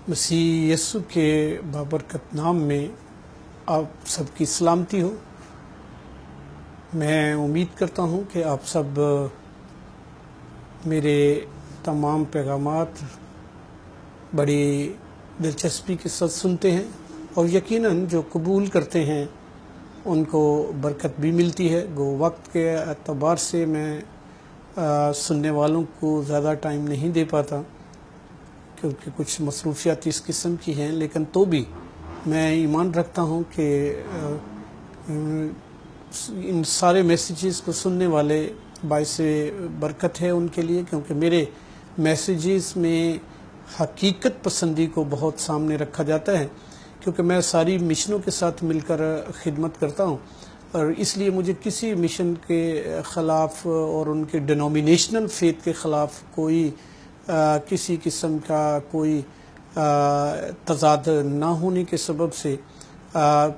مسیح یسوع کے بابرکت نام میں آپ سب کی سلامتی ہو۔ میں امید کرتا ہوں کہ آپ سب میرے تمام پیغامات بڑی دلچسپی کے ساتھ سنتے ہیں اور یقیناً جو قبول کرتے ہیں ان کو برکت بھی ملتی ہے۔ گو وقت کے اعتبار سے میں سننے والوں کو زیادہ ٹائم نہیں دے پاتا کیونکہ کچھ مصروفیات اس قسم کی ہیں، لیکن تو بھی میں ایمان رکھتا ہوں کہ ان سارے میسیجز کو سننے والے باعث برکت ہے ان کے لیے، کیونکہ میرے میسیجز میں حقیقت پسندی کو بہت سامنے رکھا جاتا ہے، کیونکہ میں ساری مشنوں کے ساتھ مل کر خدمت کرتا ہوں اور اس لیے مجھے کسی مشن کے خلاف اور ان کے ڈینومینیشنل فیتھ کے خلاف کوئی کسی قسم کا کوئی تضاد نہ ہونے کے سبب سے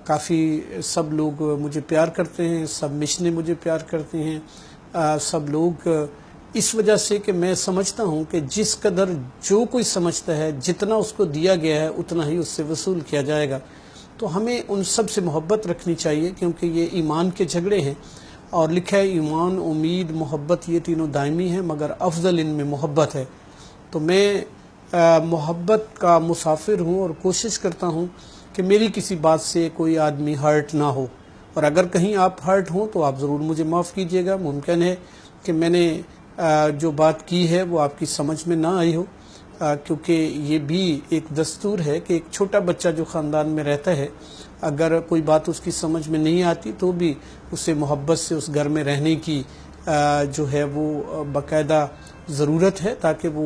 کافی سب لوگ مجھے پیار کرتے ہیں، سب مشنیں مجھے پیار کرتے ہیں، سب لوگ اس وجہ سے کہ میں سمجھتا ہوں کہ جس قدر جو کوئی سمجھتا ہے جتنا اس کو دیا گیا ہے اتنا ہی اس سے وصول کیا جائے گا۔ تو ہمیں ان سب سے محبت رکھنی چاہیے، کیونکہ یہ ایمان کے جھگڑے ہیں اور لکھا ہے ایمان، امید، محبت یہ تینوں دائمی ہیں، مگر افضل ان میں محبت ہے۔ تو میں محبت کا مسافر ہوں اور کوشش کرتا ہوں کہ میری کسی بات سے کوئی آدمی ہرٹ نہ ہو، اور اگر کہیں آپ ہرٹ ہوں تو آپ ضرور مجھے معاف کیجیے گا۔ ممکن ہے کہ میں نے جو بات کی ہے وہ آپ کی سمجھ میں نہ آئی ہو، کیونکہ یہ بھی ایک دستور ہے کہ ایک چھوٹا بچہ جو خاندان میں رہتا ہے، اگر کوئی بات اس کی سمجھ میں نہیں آتی تو بھی اسے محبت سے اس گھر میں رہنے کی جو ہے وہ باقاعدہ ضرورت ہے، تاکہ وہ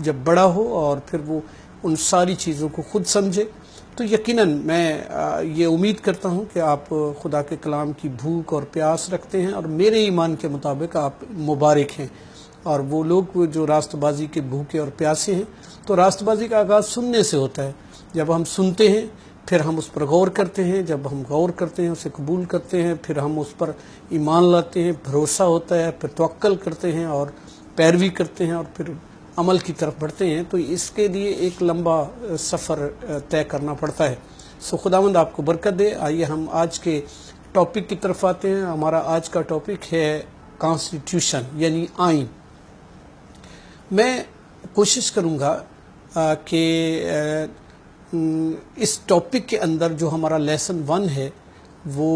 جب بڑا ہو اور پھر وہ ان ساری چیزوں کو خود سمجھے۔ تو یقیناً میں یہ امید کرتا ہوں کہ آپ خدا کے کلام کی بھوک اور پیاس رکھتے ہیں اور میرے ایمان کے مطابق آپ مبارک ہیں۔ اور وہ لوگ جو راست بازی کے بھوکے اور پیاسے ہیں، تو راست بازی کا آغاز سننے سے ہوتا ہے۔ جب ہم سنتے ہیں پھر ہم اس پر غور کرتے ہیں، جب ہم غور کرتے ہیں اسے قبول کرتے ہیں، پھر ہم اس پر ایمان لاتے ہیں، بھروسہ ہوتا ہے، پھر توکل کرتے ہیں اور پیروی کرتے ہیں اور پھر عمل کی طرف بڑھتے ہیں۔ تو اس کے لیے ایک لمبا سفر طے کرنا پڑتا ہے۔ سو خداوند آپ کو برکت دے۔ آئیے ہم آج کے ٹاپک کی طرف آتے ہیں۔ ہمارا آج کا ٹاپک ہے کانسٹیٹیوشن، یعنی آئین۔ میں کوشش کروں گا کہ اس ٹاپک کے اندر جو ہمارا لیسن 1 ہے وہ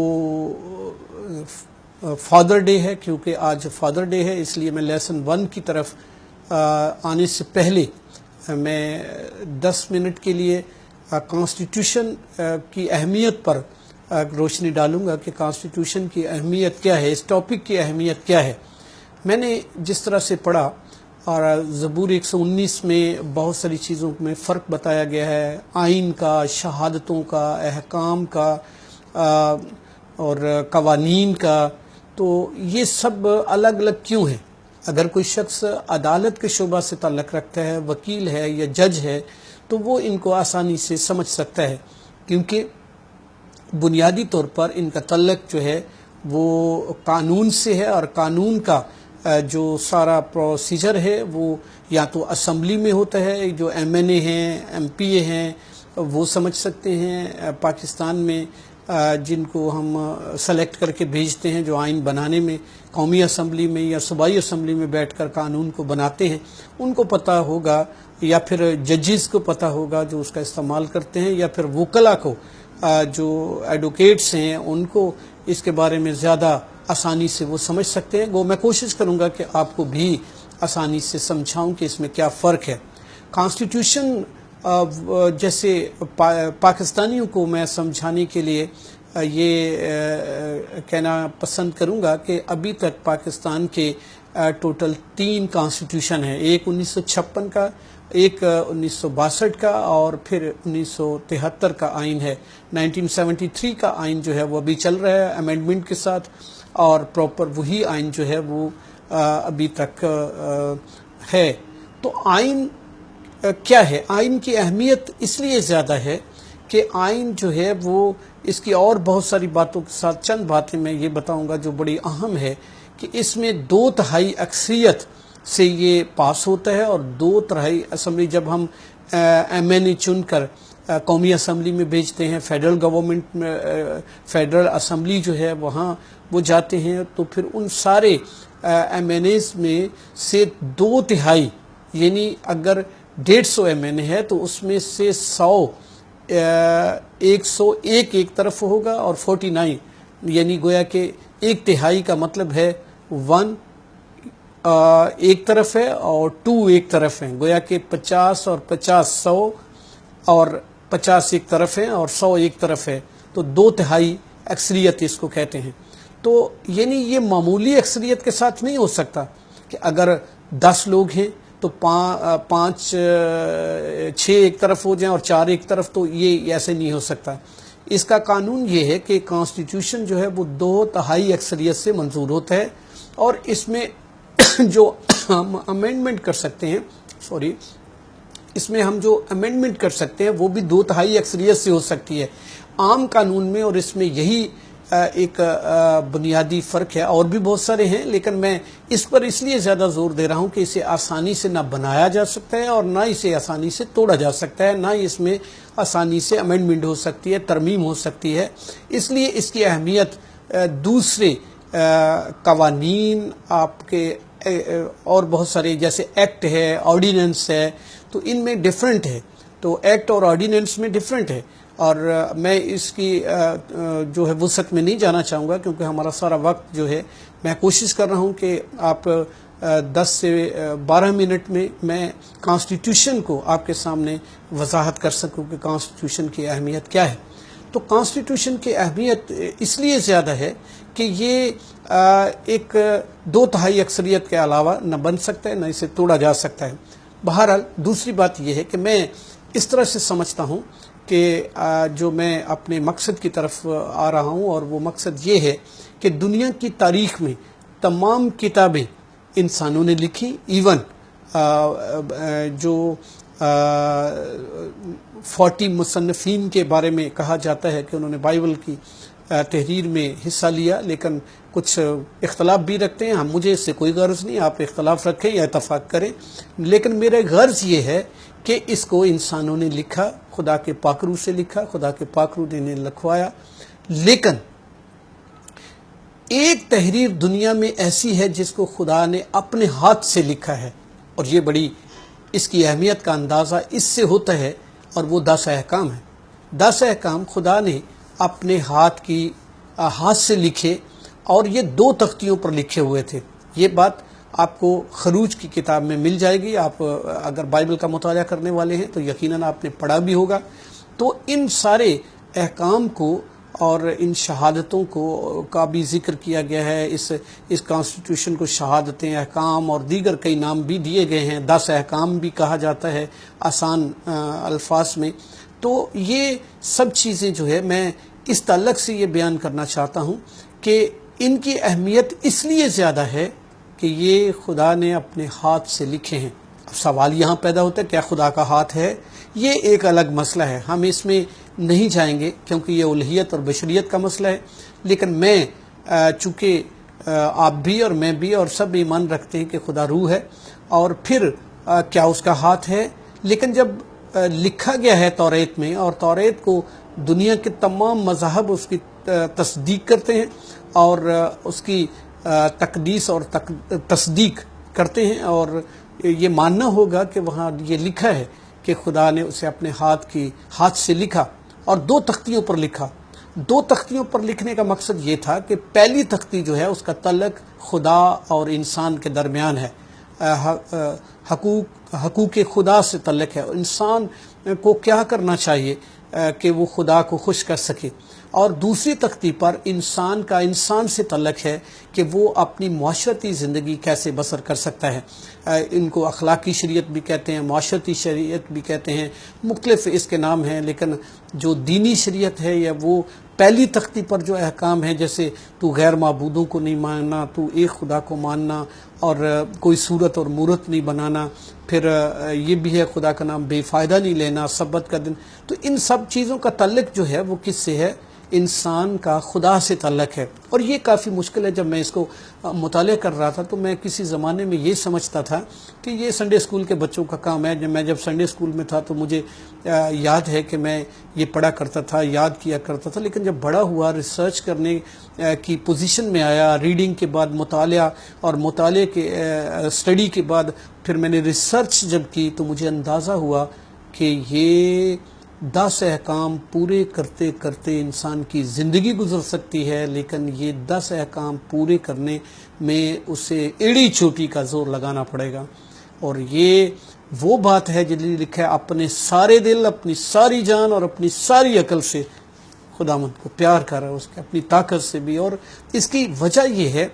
فادر ڈے ہے، کیونکہ آج فادر ڈے ہے، اس لیے میں لیسن 1 کی طرف آنے سے پہلے میں 10 منٹ کے لیے کانسٹیٹیوشن کی اہمیت پر روشنی ڈالوں گا کہ کانسٹیٹیوشن کی اہمیت کیا ہے، اس ٹاپک کی اہمیت کیا ہے۔ میں نے جس طرح سے پڑھا اور زبور 119 میں بہت ساری چیزوں میں فرق بتایا گیا ہے، آئین کا، شہادتوں کا، احکام کا اور قوانین کا، تو یہ سب الگ الگ کیوں ہیں؟ اگر کوئی شخص عدالت کے شعبہ سے تعلق رکھتا ہے، وکیل ہے یا جج ہے، تو وہ ان کو آسانی سے سمجھ سکتا ہے، کیونکہ بنیادی طور پر ان کا تعلق جو ہے وہ قانون سے ہے، اور قانون کا جو سارا پروسیجر ہے وہ یا تو اسمبلی میں ہوتا ہے، جو ایم این اے ہیں، ایم پی اے ہیں، وہ سمجھ سکتے ہیں۔ پاکستان میں جن کو ہم سلیکٹ کر کے بھیجتے ہیں جو آئین بنانے میں، قومی اسمبلی میں یا صوبائی اسمبلی میں بیٹھ کر قانون کو بناتے ہیں، ان کو پتہ ہوگا، یا پھر ججز کو پتہ ہوگا جو اس کا استعمال کرتے ہیں، یا پھر وکلا کو جو ایڈوکیٹس ہیں ان کو اس کے بارے میں زیادہ آسانی سے وہ سمجھ سکتے ہیں۔ وہ میں کوشش کروں گا کہ آپ کو بھی آسانی سے سمجھاؤں کہ اس میں کیا فرق ہے۔ کانسٹیٹیوشن جیسے پاکستانیوں کو میں سمجھانے کے لیے یہ کہنا پسند کروں گا کہ ابھی تک پاکستان کے ٹوٹل 3 کانسٹیٹیوشن ہیں، ایک 1956 کا، ایک 1962 کا، اور پھر 1973 کا آئین ہے۔ 1973 کا آئین جو ہے وہ ابھی چل رہا ہے امینڈمنٹ کے ساتھ، اور پراپر وہی آئین جو ہے وہ ابھی تک ہے۔ تو آئین کیا ہے؟ آئین کی اہمیت اس لیے زیادہ ہے کہ آئین جو ہے وہ اس کی اور بہت ساری باتوں کے ساتھ چند باتیں میں یہ بتاؤں گا جو بڑی اہم ہے، کہ اس میں 2/3 اکثریت سے یہ پاس ہوتا ہے، اور 2/3 اسمبلی، جب ہم ایم این اے چن کر قومی اسمبلی میں بھیجتے ہیں، فیڈرل گورنمنٹ میں فیڈرل اسمبلی جو ہے وہاں وہ جاتے ہیں، تو پھر ان سارے ایم این ایز میں سے 2/3 یعنی اگر 150 ایم این اے ہے تو اس میں سے 101 ایک طرف ہوگا اور 49 یعنی گویا کہ 1/3 کا مطلب ہے 1 ایک طرف ہے اور 2 ایک طرف ہیں، گویا کہ 50 اور 50 100 اور 50 ایک طرف ہے اور 100 ایک طرف ہے، تو 2/3 اکثریت اس کو کہتے ہیں۔ تو یعنی یہ معمولی اکثریت کے ساتھ نہیں ہو سکتا کہ اگر 10 لوگ ہیں تو 5 6 ایک طرف ہو جائیں اور 4 ایک طرف، تو یہ ایسے نہیں ہو سکتا۔ اس کا قانون یہ ہے کہ کانسٹیٹیوشن جو ہے وہ 2/3 اکثریت سے منظور ہوتا ہے، اور اس میں جو ہم امینڈمنٹ کر سکتے ہیں اس میں ہم جو امینڈمنٹ کر سکتے ہیں وہ بھی 2/3 اکثریت سے ہو سکتی ہے عام قانون میں، اور اس میں یہی ایک بنیادی فرق ہے۔ اور بھی بہت سارے ہیں، لیکن میں اس پر اس لیے زیادہ زور دے رہا ہوں کہ اسے آسانی سے نہ بنایا جا سکتا ہے اور نہ اسے آسانی سے توڑا جا سکتا ہے، نہ اس میں آسانی سے امینڈمنٹ ہو سکتی ہے، ترمیم ہو سکتی ہے۔ اس لیے اس کی اہمیت دوسرے قوانین آپ کے اور بہت سارے جیسے ایکٹ ہے، آرڈیننس ہے، تو ان میں ڈیفرنٹ ہے، تو ایکٹ اور آرڈیننس میں ڈیفرنٹ ہے، اور میں اس کی جو ہے وسعت میں نہیں جانا چاہوں گا کیونکہ ہمارا سارا وقت جو ہے، میں کوشش کر رہا ہوں کہ آپ 10 سے 12 منٹ میں کانسٹیٹیوشن کو آپ کے سامنے وضاحت کر سکوں کہ کانسٹیٹیوشن کی اہمیت کیا ہے۔ تو کانسٹیٹیوشن کی اہمیت اس لیے زیادہ ہے کہ یہ ایک 2/3 اکثریت کے علاوہ نہ بن سکتا ہے، نہ اسے توڑا جا سکتا ہے۔ بہرحال دوسری بات یہ ہے کہ میں اس طرح سے سمجھتا ہوں کہ جو میں اپنے مقصد کی طرف آ رہا ہوں، اور وہ مقصد یہ ہے کہ دنیا کی تاریخ میں تمام کتابیں انسانوں نے لکھی، ایون جو 40 مصنفین کے بارے میں کہا جاتا ہے کہ انہوں نے بائبل کی تحریر میں حصہ لیا، لیکن کچھ اختلاف بھی رکھتے ہیں۔ مجھے اس سے کوئی غرض نہیں، آپ اختلاف رکھیں یا اتفاق کریں، لیکن میرا غرض یہ ہے کہ اس کو انسانوں نے لکھا، خدا کے پاک روح سے لکھا، خدا کے پاک روح نے انہیں لکھوایا، لیکن ایک تحریر دنیا میں ایسی ہے جس کو خدا نے اپنے ہاتھ سے لکھا ہے، اور یہ بڑی اس کی اہمیت کا اندازہ اس سے ہوتا ہے، اور وہ 10 احکام ہیں۔ 10 احکام خدا نے اپنے ہاتھ سے لکھے، اور یہ 2 تختیوں پر لکھے ہوئے تھے۔ یہ بات آپ کو خروج کی کتاب میں مل جائے گی، آپ اگر بائبل کا مطالعہ کرنے والے ہیں تو یقیناً آپ نے پڑھا بھی ہوگا۔ تو ان سارے احکام کو اور ان شہادتوں کا بھی ذکر کیا گیا ہے، اس کانسٹیٹیوشن کو شہادتیں، احکام اور دیگر کئی نام بھی دیے گئے ہیں، 10 احکام بھی کہا جاتا ہے آسان الفاظ میں۔ تو یہ سب چیزیں جو ہے میں اس تعلق سے یہ بیان کرنا چاہتا ہوں کہ ان کی اہمیت اس لیے زیادہ ہے کہ یہ خدا نے اپنے ہاتھ سے لکھے ہیں۔ اب سوال یہاں پیدا ہوتا ہے کیا خدا کا ہاتھ ہے؟ یہ ایک الگ مسئلہ ہے، ہم اس میں نہیں جائیں گے کیونکہ یہ الوہیت اور بشریت کا مسئلہ ہے، لیکن میں چونکہ آپ بھی اور میں بھی اور سب ایمان رکھتے ہیں کہ خدا روح ہے، اور پھر کیا اس کا ہاتھ ہے؟ لیکن جب لکھا گیا ہے توریت میں، اور توریت کو دنیا کے تمام مذاہب اس کی تصدیق کرتے ہیں اور اس کی تقدیس اور تصدیق کرتے ہیں، اور یہ ماننا ہوگا کہ وہاں یہ لکھا ہے کہ خدا نے اسے اپنے ہاتھ سے لکھا اور 2 تختیوں پر لکھا۔ 2 تختیوں پر لکھنے کا مقصد یہ تھا کہ پہلی تختی جو ہے اس کا تعلق خدا اور انسان کے درمیان ہے، حقوق خدا سے تعلق ہے، انسان کو کیا کرنا چاہیے کہ وہ خدا کو خوش کر سکے، اور دوسری تختی پر انسان سے تعلق ہے کہ وہ اپنی معاشرتی زندگی کیسے بسر کر سکتا ہے۔ ان کو اخلاقی شریعت بھی کہتے ہیں، معاشرتی شریعت بھی کہتے ہیں، مختلف اس کے نام ہیں، لیکن جو دینی شریعت ہے یا وہ پہلی تختی پر جو احکام ہیں، جیسے تو غیر معبودوں کو نہیں ماننا، تو ایک خدا کو ماننا، اور کوئی صورت اور مورت نہیں بنانا، پھر یہ بھی ہے خدا کا نام بے فائدہ نہیں لینا، سبت کا دن، تو ان سب چیزوں کا تعلق جو ہے وہ کس سے ہے؟ انسان کا خدا سے تعلق ہے. اور یہ کافی مشکل ہے. جب میں اس کو مطالعہ کر رہا تھا تو میں کسی زمانے میں یہ سمجھتا تھا کہ یہ سنڈے اسکول کے بچوں کا کام ہے. میں جب سنڈے اسکول میں تھا تو مجھے یاد ہے کہ میں یہ پڑھا کرتا تھا, یاد کیا کرتا تھا. لیکن جب بڑا ہوا, ریسرچ کرنے کی پوزیشن میں آیا, ریڈنگ کے بعد مطالعہ, اور مطالعے کے اسٹڈی کے بعد پھر میں نے ریسرچ جب کی تو مجھے اندازہ ہوا کہ یہ 10 احکام پورے کرتے کرتے انسان کی زندگی گزر سکتی ہے, لیکن یہ 10 احکام پورے کرنے میں اسے ایڑی چوٹی کا زور لگانا پڑے گا. اور یہ وہ بات ہے جس لیے لکھا ہے اپنے سارے دل, اپنی ساری جان اور اپنی ساری عقل سے خداوند کو پیار کر, اس کے اپنی طاقت سے بھی. اور اس کی وجہ یہ ہے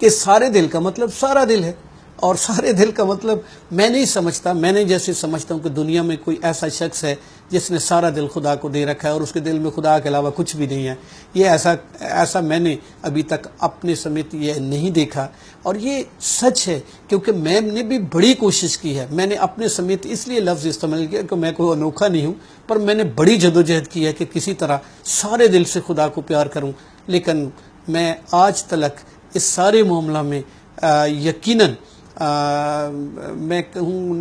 کہ سارے دل کا مطلب سارا دل ہے, اور سارے دل کا مطلب میں نہیں سمجھتا, میں نے جیسے سمجھتا ہوں کہ دنیا میں کوئی ایسا شخص ہے جس نے سارا دل خدا کو دے رکھا ہے اور اس کے دل میں خدا کے علاوہ کچھ بھی نہیں ہے. یہ ایسا میں نے ابھی تک اپنے سمیت یہ نہیں دیکھا. اور یہ سچ ہے کیونکہ میں نے بھی بڑی کوشش کی ہے. میں نے اپنے سمیت اس لیے لفظ استعمال کیا کہ میں کوئی انوکھا نہیں ہوں, پر میں نے بڑی جدوجہد کی ہے کہ کسی طرح سارے دل سے خدا کو پیار کروں. لیکن میں آج تلک اس سارے معاملہ میں یقیناً میں کہوں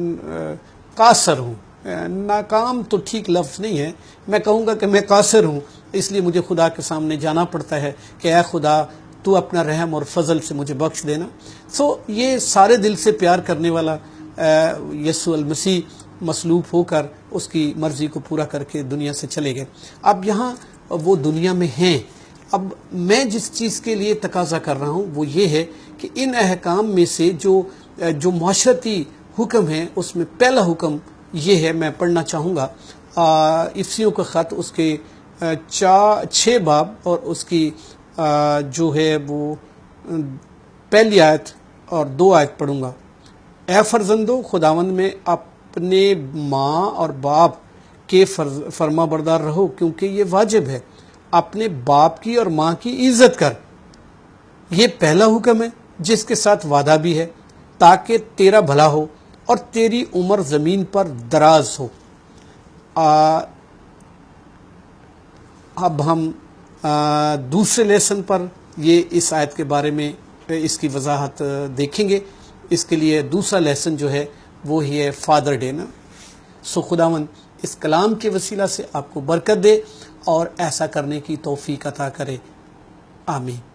قاصر ہوں. ناکام تو ٹھیک لفظ نہیں ہے, میں کہوں گا کہ میں قاصر ہوں. اس لیے مجھے خدا کے سامنے جانا پڑتا ہے کہ اے خدا تو اپنا رحم اور فضل سے مجھے بخش دینا. یہ سارے دل سے پیار کرنے والا یسوع المسیح مصلوب ہو کر اس کی مرضی کو پورا کر کے دنیا سے چلے گئے. اب یہاں وہ دنیا میں ہیں. اب میں جس چیز کے لیے تقاضا کر رہا ہوں وہ یہ ہے کہ ان احکام میں سے جو معاشرتی حکم ہیں اس میں پہلا حکم یہ ہے, میں پڑھنا چاہوں گا افسیوں کا خط, اس کے 6 باب اور اس کی جو ہے وہ پہلی آیت اور 2 آیت پڑھوں گا. اے فرزندو, خداوند میں اپنے ماں اور باپ کے فرما بردار رہو, کیونکہ یہ واجب ہے. اپنے باپ کی اور ماں کی عزت کر, یہ پہلا حکم ہے جس کے ساتھ وعدہ بھی ہے, تاکہ تیرا بھلا ہو اور تیری عمر زمین پر دراز ہو. اب ہم دوسرے لیسن پر یہ اس آیت کے بارے میں اس کی وضاحت دیکھیں گے. اس کے لیے دوسرا لیسن جو ہے وہ ہی ہے فادر ڈے نا. خداوند اس کلام کے وسیلہ سے آپ کو برکت دے اور ایسا کرنے کی توفیق عطا کرے. آمین.